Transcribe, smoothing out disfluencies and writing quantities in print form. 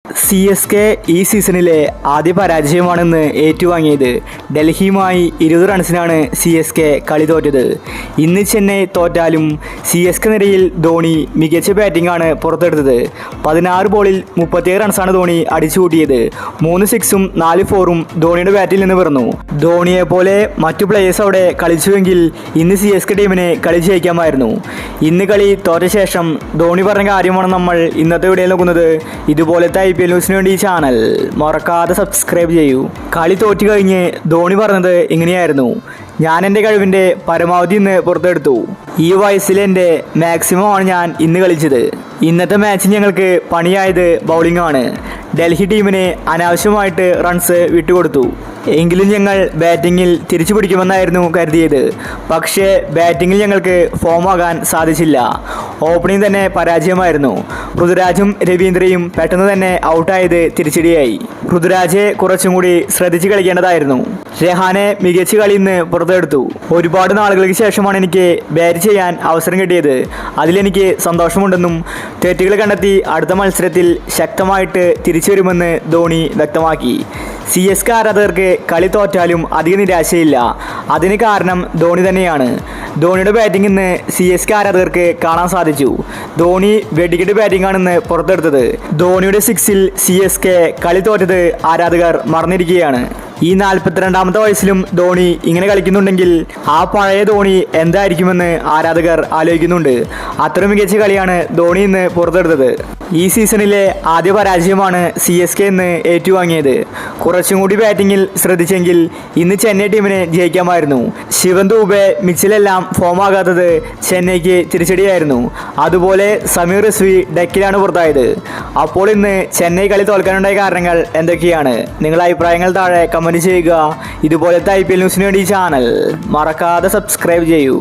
CSK ഈ സീസണിലെ ആദ്യ പരാജയമാണെന്ന് ഏറ്റുവാങ്ങിയത്. ഡൽഹിയുമായി 20 റൺസിനാണ് CSK കളി തോറ്റത്. ഇന്ന് ചെന്നൈ തോറ്റാലും CSK നിരയിൽ ധോണി മികച്ച ബാറ്റിംഗാണ് പുറത്തെടുത്തത്. 16 ബോളിൽ 37 റൺസാണ് ധോണി അടിച്ചുകൂട്ടിയത്. 3 സിക്സും 4 ഫോറും ധോണിയുടെ ബാറ്റിൽ നിന്ന് പിറന്നു. ധോണിയെപ്പോലെ മറ്റു പ്ലേയേഴ്സ് അവിടെ കളിച്ചുവെങ്കിൽ ഇന്ന് CSK ടീമിനെ കളി ജയിക്കാമായിരുന്നു. ഇന്ന് കളി തോറ്റ ശേഷം ധോണി പറഞ്ഞ കാര്യമാണ് നമ്മൾ ഇന്നത്തെ വീഡിയോയിൽ നോക്കുന്നത്. ഇതുപോലത്തെ IPL ന്യൂസിന് വേണ്ടി ഈ ചാനൽ മറക്കാതെ സബ്സ്ക്രൈബ് ചെയ്യൂ. കളി തോറ്റു കഴിഞ്ഞ് ധോണി പറഞ്ഞത് ഇങ്ങനെയായിരുന്നു: ഞാൻ എൻ്റെ കഴിവിൻ്റെ പരമാവധി ഇന്ന് പുറത്തെടുത്തു. ഈ വയസ്സിൽ എൻ്റെ മാക്സിമം ആണ് ഞാൻ ഇന്ന് കളിച്ചത്. ഇന്നത്തെ മാച്ചിൽ ഞങ്ങൾക്ക് പണിയായത് ബൗളിംഗ് ആണ്. ഡൽഹി ടീമിന് അനാവശ്യമായിട്ട് റൺസ് വിട്ടുകൊടുത്തു. എങ്കിലും ഞങ്ങൾ ബാറ്റിങ്ങിൽ തിരിച്ചു പിടിക്കുമെന്നായിരുന്നു കരുതിയത്. പക്ഷേ ബാറ്റിങ്ങിൽ ഞങ്ങൾക്ക് ഫോമാകാൻ സാധിച്ചില്ല. ഓപ്പണിംഗ് തന്നെ പരാജയമായിരുന്നു. പൃഥ്വിരാജും രവീന്ദ്രയും പെട്ടെന്ന് തന്നെ ഔട്ടായത് തിരിച്ചടിയായി. പൃഥ്വിരാജെ കുറച്ചും കൂടി ശ്രദ്ധിച്ച് കളിക്കേണ്ടതായിരുന്നു. രഹാനെ മികച്ച കളി ഇന്ന് പുറത്തെടുത്തു. ഒരുപാട് നാളുകൾക്ക് ശേഷമാണ് എനിക്ക് ബാറ്റ് ചെയ്യാൻ അവസരം കിട്ടിയത്. അതിലെനിക്ക് സന്തോഷമുണ്ടെന്നും തെറ്റുകൾ കണ്ടെത്തി അടുത്ത മത്സരത്തിൽ ശക്തമായിട്ട് തിരിച്ചു വരുമെന്ന് ധോണി വ്യക്തമാക്കി. CSK ആരാധകർക്ക് കളി തോറ്റാലും അധിക നിരാശയില്ല. അതിന് കാരണം ധോണി തന്നെയാണ്. ധോണിയുടെ ബാറ്റിംഗ് ഇന്ന് CSK ആരാധകർക്ക് കാണാൻ സാധിച്ചു. ധോണി വെടിക്കെട്ട് ബാറ്റിംഗാണെന്ന് പുറത്തെടുത്തത്. ധോണിയുടെ സിക്സിൽ CSK കളി തോറ്റത് ആരാധകർ മറന്നിരിക്കുകയാണ്. ഈ 42ാമത്തെ വയസ്സിലും ധോണി ഇങ്ങനെ കളിക്കുന്നുണ്ടെങ്കിൽ ആ പഴയ ധോണി എന്തായിരിക്കുമെന്ന് ആരാധകർ ആലോചിക്കുന്നുണ്ട്. അത്ര മികച്ച കളിയാണ് ധോണി ഇന്ന് പുറത്തെടുത്തത്. ഈ സീസണിലെ ആദ്യ പരാജയമാണ് CSK ഇന്ന് ഏറ്റുവാങ്ങിയത്. കുറച്ചും കൂടി ബാറ്റിങ്ങിൽ ശ്രദ്ധിച്ചെങ്കിൽ ഇന്ന് ചെന്നൈ ടീമിനെ ജയിക്കാമായിരുന്നു. ശിവൻ ദൂബെ, മിച്ചിലെല്ലാം ഫോമാകാത്തത് ചെന്നൈക്ക് തിരിച്ചടിയായിരുന്നു. അതുപോലെ സമീർ റിസ്വി ഡെക്കിലാണ് പുറത്തായത്. അപ്പോൾ ഇന്ന് ചെന്നൈ കളി തോൽക്കാനുണ്ടായ കാരണങ്ങൾ എന്തൊക്കെയാണ്? നിങ്ങളുടെ അഭിപ്രായങ്ങൾ താഴെ കമൻറ്റ് ചെയ്യുക. ഇതുപോലത്തെ IPL ന്യൂസിന് വേണ്ടി ചാനൽ മറക്കാതെ സബ്സ്ക്രൈബ് ചെയ്യൂ.